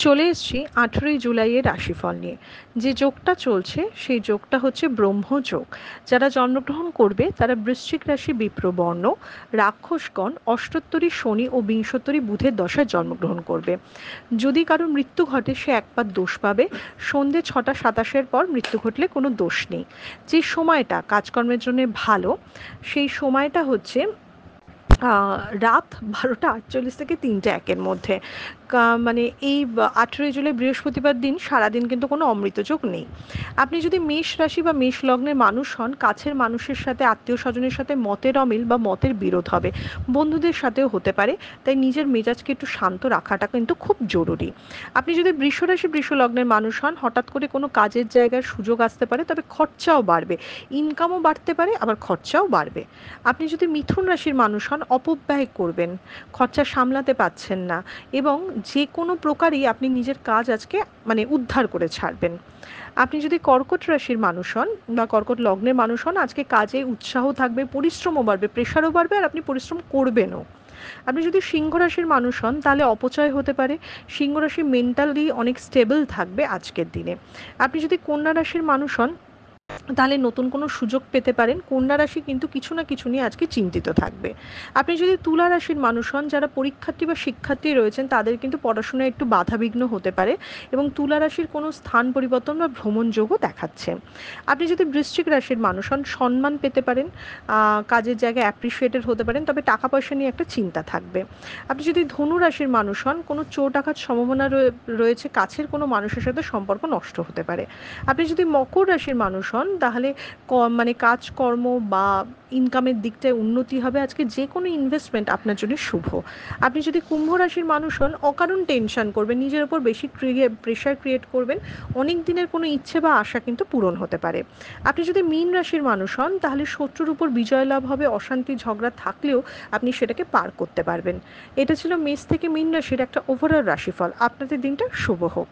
চলে এসেছি 18ই জুলাইয়ের রাশিফল নিয়ে। যে যোগটা চলছে সেই যোগটা হচ্ছে ব্রহ্মযোগ। যারা জন্মগ্রহণ করবে তারা বৃশ্চিক রাশি বিপ্রবর্ণ, রাক্ষসগণ, অষ্টোত্তরী শনি ও বিংশোত্তরী বুধের দশায় জন্মগ্রহণ করবে। যদি কারো মৃত্যু ঘটে সে একবার দোষ পাবে। সন্ধে 6টা 27-এর পর মৃত্যু ঘটলে কোনো দোষ নেই। যে সময়টা কাজকর্মের জন্য ভালো সেই সময়টা হচ্ছে রাত 12টা 48 থেকে 3টা 1-এর মধ্যে। মানে এই 18ই জুলাই বৃহস্পতিবার দিন সারাদিন কিন্তু কোনো অমৃতযোগ নেই। আপনি যদি মেষ রাশি বা মেষ লগ্নের মানুষ হন, কাছের মানুষের সাথে আত্মীয় স্বজনের সাথে মতের অমিল বা মতের বিরোধ হবে, বন্ধুদের সাথেও হতে পারে। তাই নিজের মেজাজকে একটু শান্ত রাখাটা কিন্তু খুব জরুরি। আপনি যদি বৃষ রাশি বৃষ লগ্নের মানুষ হন, হঠাৎ করে কোনো কাজের জায়গার সুযোগ আসতে পারে, তবে খরচাও বাড়বে। ইনকামও বাড়তে পারে, আবার খরচাও বাড়বে। আপনি যদি মিথুন রাশির মানুষ হন, অপব্যয় করবেন, খরচা সামলাতে পারছেন না এবং যে কোনো প্রকারই আপনি নিজের কাজ আজকে উদ্ধার করে ছাড়বেন। আপনি যদি কর্কট রাশির মানুষ হন বা কর্কট লগ্নের মানুষ হন, আজকে কাজে উৎসাহ থাকবে, পরিশ্রমও বাড়বে, প্রেশারও বাড়বে আর আপনি পরিশ্রম করবেনও। আপনি যদি সিংহ রাশির মানুষ হন তাহলে অপচয় হতে পারে। সিংহ রাশি মেন্টালি অনেক স্টেবল থাকবে আজকের দিনে। আপনি যদি কন্যা রাশির মানুষ হন তাহলে নতুন কোনো সুযোগ পেতে পারেন। কন্যা রাশি কিন্তু কিছু না কিছু নিয়ে আজকে চিন্তিত থাকবে। আপনি যদি তুলা রাশির মানুষ হন, যারা পরীক্ষার্থী বা শিক্ষার্থী রয়েছেন তাদের কিন্তু পড়াশোনায় একটু বাধাবিঘ্ন হতে পারে এবং তুলা রাশির কোনো স্থান পরিবর্তন বা ভ্রমণযোগও দেখাচ্ছে। আপনি যদি বৃশ্চিক রাশির মানুষ হন, সম্মান পেতে পারেন, কাজের জায়গায় অ্যাপ্রিসিয়েটেড হতে পারেন, তবে টাকা পয়সা নিয়ে একটা চিন্তা থাকবে। আপনি যদি ধনু রাশির মানুষ হন, কোনো চোট আঘাত সম্ভাবনা রয়েছে, কাছের কোনো মানুষের সাথে সম্পর্ক নষ্ট হতে পারে। আপনি যদি মকর রাশির মানুষ হন তাহলে কাজকর্ম বা ইনকামের দিকটায় উন্নতি হবে। আজকে যে কোনো ইনভেস্টমেন্ট আপনার জন্য শুভ। আপনি যদি কুম্ভ রাশির মানুষ হন, অকারণ টেনশন করবেন, নিজের ওপর বেশি প্রেশার ক্রিয়েট করবেন, অনেক দিনের কোনো ইচ্ছে বা আশা কিন্তু পূরণ হতে পারে। আপনি যদি মীন রাশির মানুষ হন তাহলে শত্রুর উপর বিজয় লাভ হবে, অশান্তি ঝগড়া থাকলেও আপনি সেটাকে পার করতে পারবেন। এটা ছিল মেষ থেকে মীন রাশির একটা ওভারঅল রাশিফল। আপনাদের দিনটা শুভ হোক।